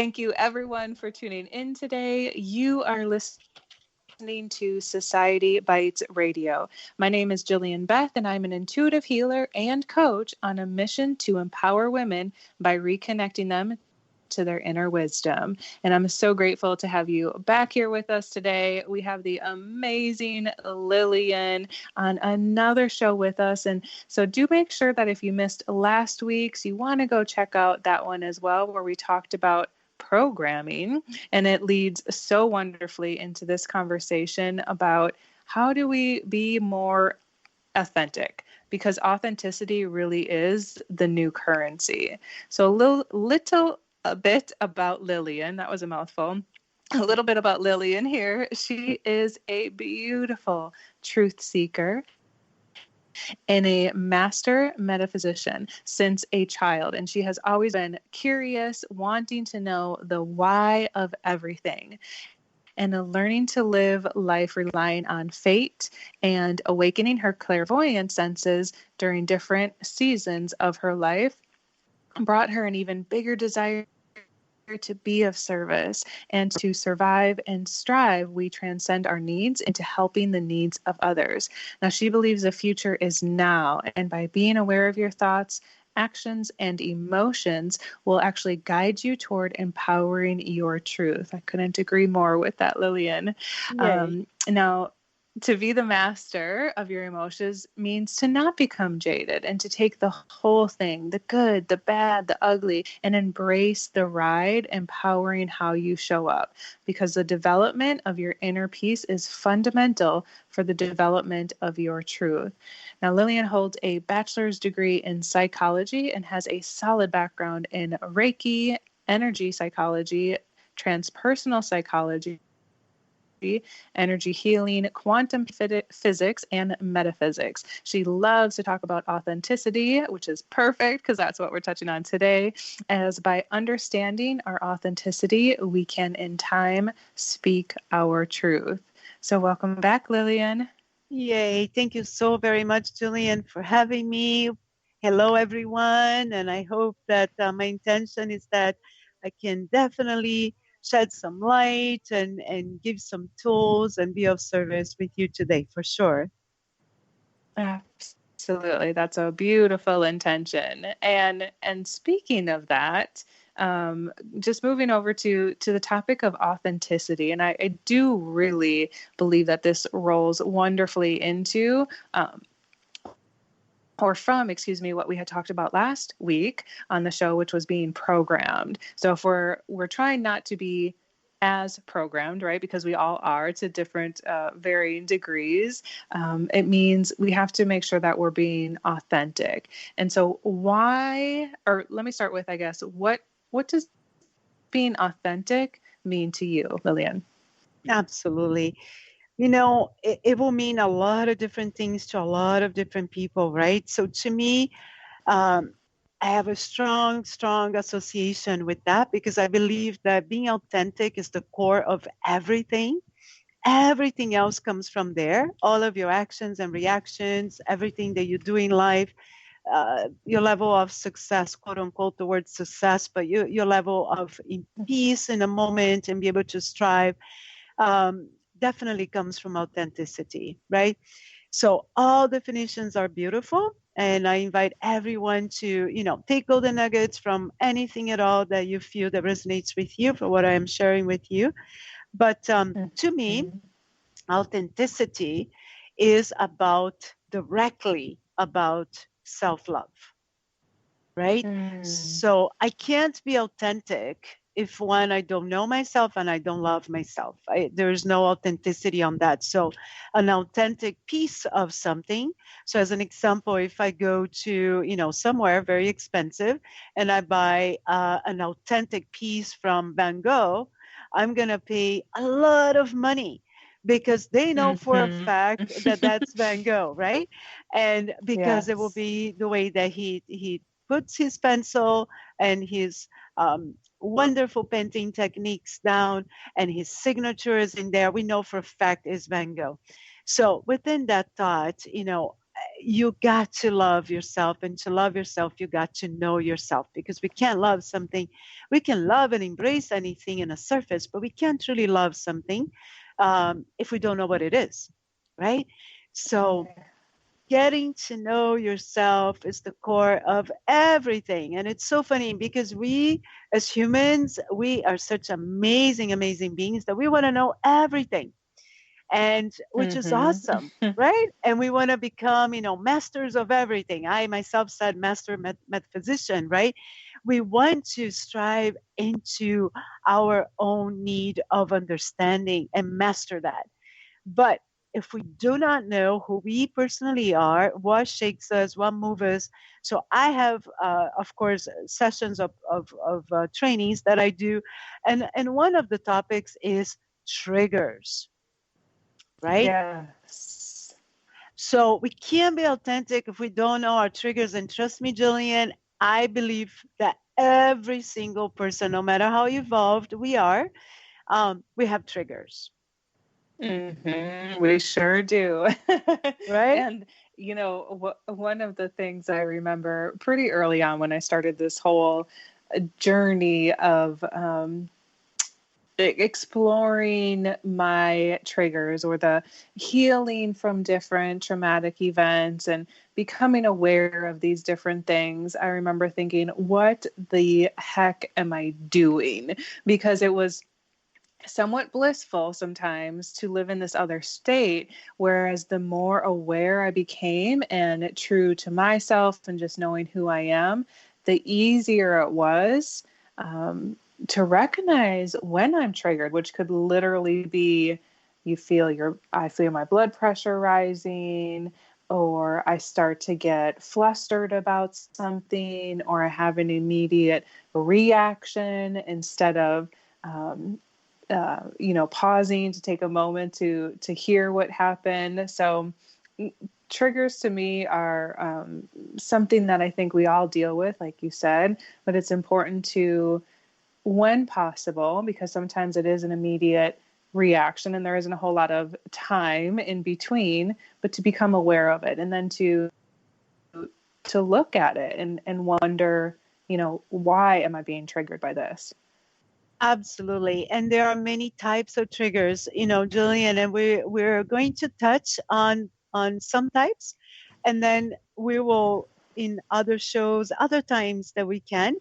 Thank you, everyone, for tuning in today. You are listening to Society Bites Radio. My name is Jillian Beth, and I'm an intuitive healer and coach on a mission to empower women by reconnecting them to their inner wisdom. And I'm so grateful to have you back here with us today. We have the amazing Lilian on another show with us. And so do make sure that if you missed last week's, you want to go check out that one as well, where we talked about programming. And it leads so wonderfully into this conversation about how do we be more authentic, because authenticity really is the new currency. So a bit about Lilian. That was a mouthful. A little bit about Lilian here. She is a beautiful truth seeker and a master metaphysician since a child. And she has always been curious, wanting to know the why of everything, and learning to live life relying on fate and awakening her clairvoyant senses during different seasons of her life brought her an even bigger desire to be of service and to survive and strive. We transcend our needs into helping the needs of others. Now, she believes the future is now, and by being aware of your thoughts, actions, and emotions will actually guide you toward empowering your truth. I couldn't agree more with that, Lilian. Now, to be the master of your emotions means to not become jaded and to take the whole thing, the good, the bad, the ugly, and embrace the ride, empowering how you show up, because the development of your inner peace is fundamental for the development of your truth. Now, Lilian holds a bachelor's degree in psychology and has a solid background in Reiki, energy psychology, transpersonal psychology, energy healing, quantum physics, and metaphysics. She loves to talk about authenticity, which is perfect because that's what we're touching on today, as by understanding our authenticity, we can in time speak our truth. So welcome back, Lilian. Yay. Thank you so very much, Julian, for having me. Hello, everyone. And I hope that my intention is that I can definitely shed some light and give some tools and be of service with you today, for sure. Absolutely. That's a beautiful intention. And speaking of that, just moving over to the topic of authenticity. And I do really believe that this rolls wonderfully into what we had talked about last week on the show, which was being programmed. So if we're trying not to be as programmed, right, because we all are to different varying degrees, it means we have to make sure that we're being authentic. And so let me start with, I guess, what does being authentic mean to you, Lilian? Absolutely. You know, it will mean a lot of different things to a lot of different people, right? So to me, I have a strong association with that, because I believe that being authentic is the core of everything. Everything else comes from there. All of your actions and reactions, everything that you do in life, your level of success, quote unquote, the word success, but your level of peace in a moment and be able to strive, definitely comes from authenticity, right? So all definitions are beautiful. And I invite everyone to, take golden nuggets from anything at all that you feel that resonates with you for what I am sharing with you. But to me, authenticity is directly about self-love, right? So I can't be authentic if, one, I don't know myself and I don't love myself. There's no authenticity on that. So an authentic piece of something. So as an example, if I go to, somewhere very expensive and I buy an authentic piece from Van Gogh, I'm going to pay a lot of money because they know for a fact that that's Van Gogh, right? And because it will be the way that he puts his pencil and his wonderful painting techniques down, and his signature is in there. We know for a fact is Van Gogh. So within that thought, you got to love yourself, and to love yourself, you got to know yourself, because we can't love something. We can love and embrace anything in a surface, but we can't truly love something if we don't know what it is, right? So getting to know yourself is the core of everything. And it's so funny because we, as humans, we are such amazing, amazing beings that we want to know everything, and which is awesome, right? And we want to become, masters of everything. I myself said master metaphysician, right? We want to strive into our own need of understanding and master that. But if we do not know who we personally are, what shakes us, what moves us. So I have, of course, sessions of trainings that I do. And one of the topics is triggers, right? Yes. So we can't be authentic if we don't know our triggers. And trust me, Jillian, I believe that every single person, no matter how evolved we are, we have triggers. We sure do. Right? And, one of the things I remember pretty early on when I started this whole journey of exploring my triggers, or the healing from different traumatic events and becoming aware of these different things, I remember thinking, what the heck am I doing? Because it was somewhat blissful sometimes to live in this other state. Whereas the more aware I became and true to myself and just knowing who I am, the easier it was to recognize when I'm triggered, which could literally be I feel my blood pressure rising, or I start to get flustered about something, or I have an immediate reaction instead of pausing to take a moment to hear what happened. So triggers to me are something that I think we all deal with, like you said, but it's important to, when possible, because sometimes it is an immediate reaction and there isn't a whole lot of time in between, but to become aware of it, and then to look at it and wonder, why am I being triggered by this? Absolutely. And there are many types of triggers, Julian, and we're going to touch on some types, and then we will, in other shows, other times that we can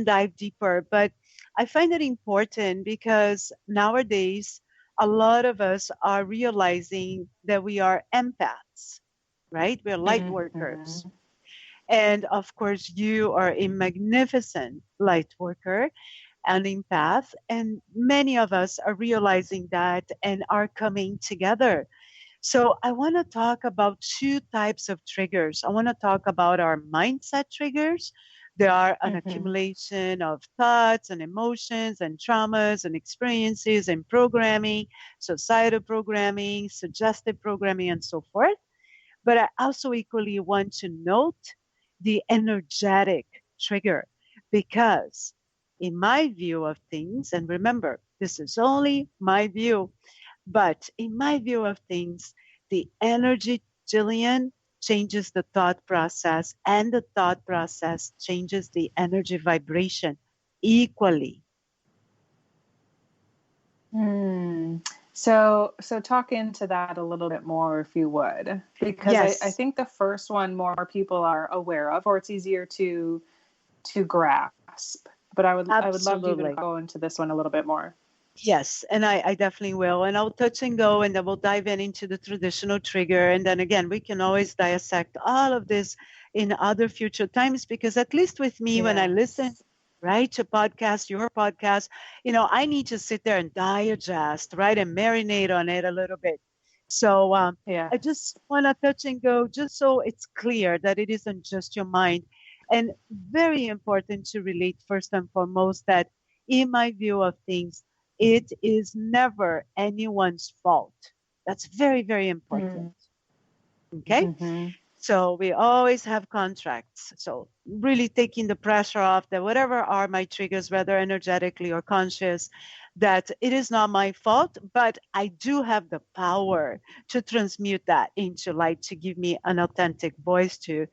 dive deeper. But I find it important because nowadays a lot of us are realizing that we are empaths, right? We're light workers. And of course, you are a magnificent light worker, an empath, and many of us are realizing that and are coming together. So I want to talk about two types of triggers. I want to talk about our mindset triggers. They are an accumulation of thoughts and emotions and traumas and experiences and programming, societal programming, suggestive programming, and so forth. But I also equally want to note the energetic trigger, because in my view of things, and remember, this is only my view, but in my view of things, the energy, Jillian, changes the thought process, and the thought process changes the energy vibration equally. So talk into that a little bit more, if you would, because I Yes, think the first one more people are aware of, or it's easier to grasp. But I would love to even absolutely. go into this one a little bit more. Yes, and I definitely will. And I'll touch and go, and then we'll dive into the traditional trigger. And then again, we can always dissect all of this in other future times, because at least with me, when I listen, Yes. right, to podcast, your podcast, I need to sit there and digest, right, and marinate on it a little bit. So Yeah. I just want to touch and go just so it's clear that it isn't just your mind. And very important to relate first and foremost that in my view of things, it is never anyone's fault. That's very, very important. Okay? Mm-hmm. So we always have contracts. So really taking the pressure off that whatever are my triggers, whether energetically or conscious, that it is not my fault, but I do have the power to transmute that into light, to give me an authentic voice, to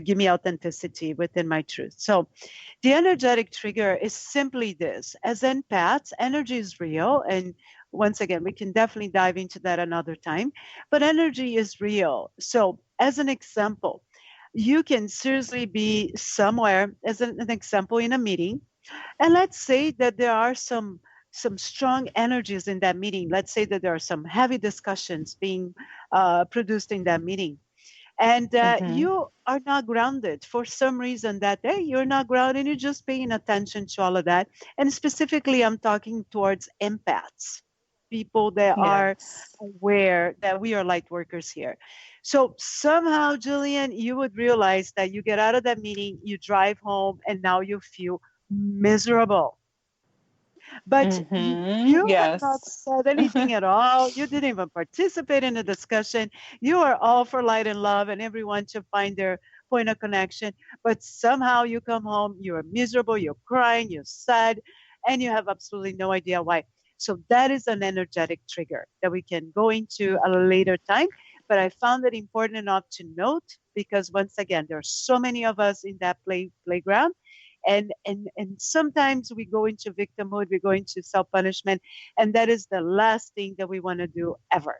give me authenticity within my truth. So the energetic trigger is simply this. As empaths, energy is real. And once again, we can definitely dive into that another time, but energy is real. So as an example, you can seriously be somewhere, as an example, in a meeting, and let's say that there are some strong energies in that meeting. Let's say that there are some heavy discussions being produced in that meeting, and Mm-hmm. you are not grounded for some reason that day. You're not grounded. You're just paying attention to all of that. And specifically, I'm talking towards empaths, people that are Yes. aware that we are light workers here. So somehow, Julian, you would realize that you get out of that meeting, you drive home, and now you feel miserable. But Mm-hmm. you have not Yes. said anything at all. You didn't even participate in the discussion. You are all for light and love and everyone to find their point of connection. But somehow you come home, you're miserable, you're crying, you're sad, and you have absolutely no idea why. So that is an energetic trigger that we can go into a later time. But I found it important enough to note because once again, there are so many of us in that playground, and sometimes we go into victimhood, we go into self-punishment, and that is the last thing that we want to do ever.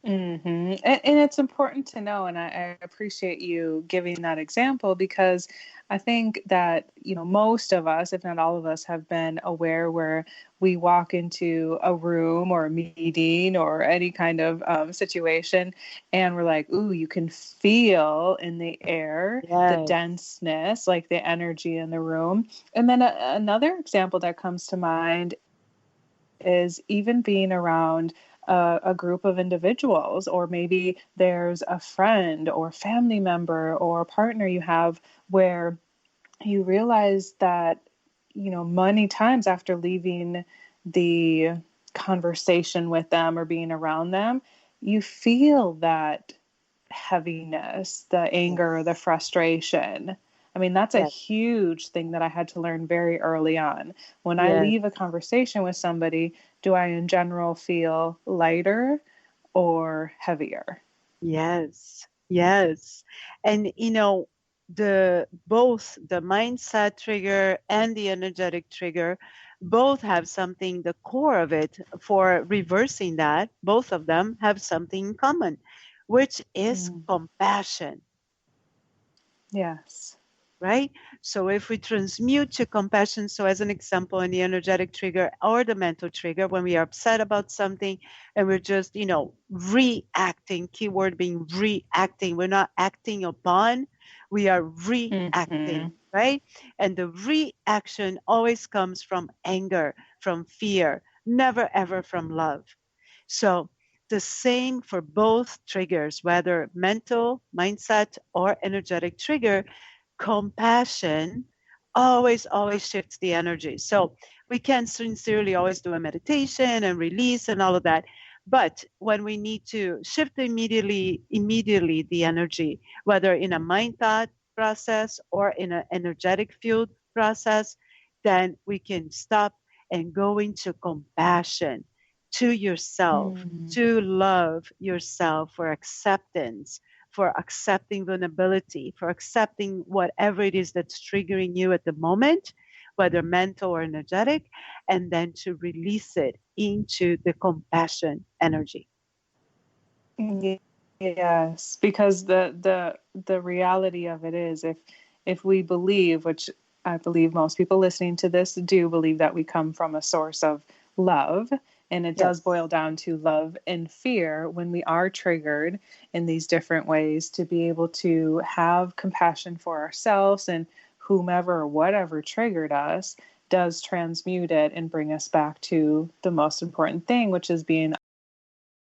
And it's important to know, and I appreciate you giving that example because I think that, most of us, if not all of us, have been aware where we walk into a room or a meeting or any kind of situation, and we're like, ooh, you can feel in the air the Yes, denseness, like the energy in the room. And then another example that comes to mind is even being around a group of individuals, or maybe there's a friend or family member or a partner you have where you realize that, many times after leaving the conversation with them or being around them, you feel that heaviness, the anger, the yes, frustration. I mean, that's a yes, huge thing that I had to learn very early on. When I yes, leave a conversation with somebody, do I in general feel lighter or heavier? yes, yes. And the both the mindset trigger and the energetic trigger both have something, the core of it for reversing that, both of them have something in common, which is Mm, compassion. yes. Right? So if we transmute to compassion, so as an example, in the energetic trigger or the mental trigger, when we are upset about something and we're just, reacting, keyword being reacting, we're not acting upon, we are reacting, Mm-hmm. right? And the reaction always comes from anger, from fear, never ever from love. So the same for both triggers, whether mental, mindset, or energetic trigger, compassion always shifts the energy. So we can sincerely always do a meditation and release and all of that, but when we need to shift immediately the energy, whether in a mind thought process or in an energetic field process, then we can stop and go into compassion to yourself, Mm. to love yourself, for acceptance, for accepting vulnerability, for accepting whatever it is that's triggering you at the moment, whether mental or energetic, and then to release it into the compassion energy. Yes, because the reality of it is, if we believe, which I believe most people listening to this do believe, that we come from a source of love, and it does Yes. boil down to love and fear when we are triggered in these different ways, to be able to have compassion for ourselves and whomever or whatever triggered us does transmute it and bring us back to the most important thing, which is being